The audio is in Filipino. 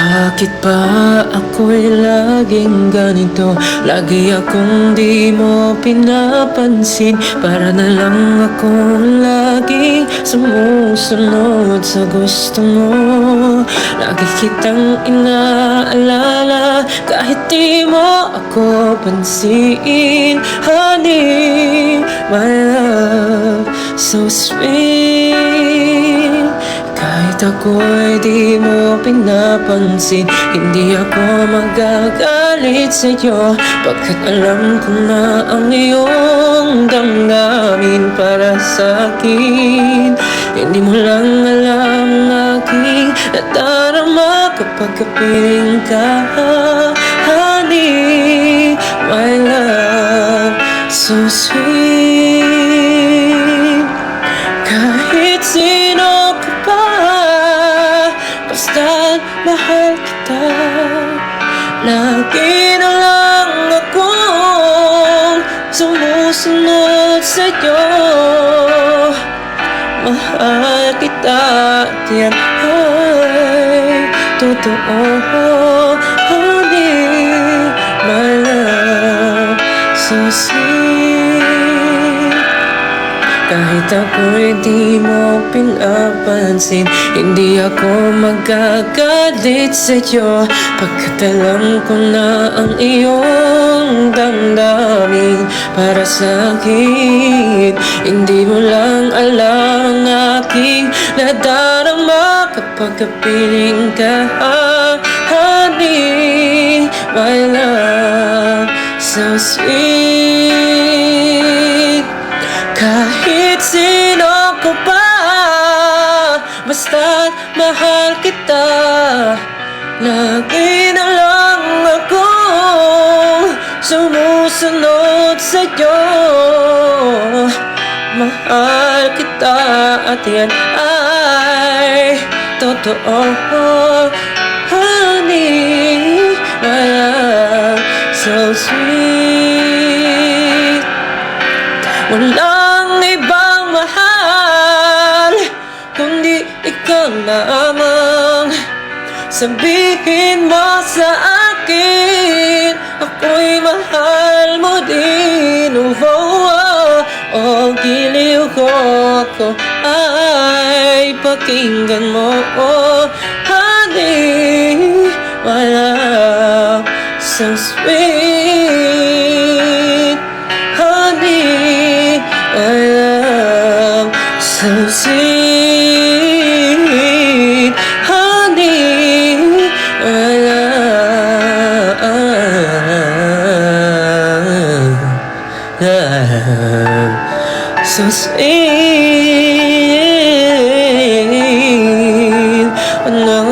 Bakit ba ako'y laging ganito? Lagi akong di mo pinapansin. Para na lang akong laging sumusunod sa gusto mo. Lagi kitang inaalala kahit di mo ako pansin. Honey, my love, so sweet. Kahit ako'y di mo pinapansin, hindi ako magagalit sa'yo, pagkat alam ko na ang iyong damdamin para sa'kin. Hindi mo lang alam ang aking nadarama kapag kapiling ka. Honey, my love, so sweet. Kahit sino ka pa, basta't mahal kita. Lagi na lang akong sumusunod sa'yo. Mahal kita, at yan ay totoo. Honey, my love, so sweet. Kahit ako'y di mo pinapansin, hindi ako magagalit sa'yo, pagkat alam ko na ang iyong damdamin para sa'kin. Hindi mo lang alam ang aking nadarama kapag kapiling ka. Honey, my love, so sweet. Kahit sino ko pa, basta't mahal kita. Lagi na lang akong sumusunod sa'yo. Mahal kita, at yan ay totoo. Honey, my love, so sweet. Walang ibang mahal kundi ikaw lamang. Sabihin mo sa akin, ako'y mahal mo din. Giliw ko ako ay pakinggan mo. Honey, my love, so sweet. Honey, my love, so sweet. Honey, my love, so sweet. No,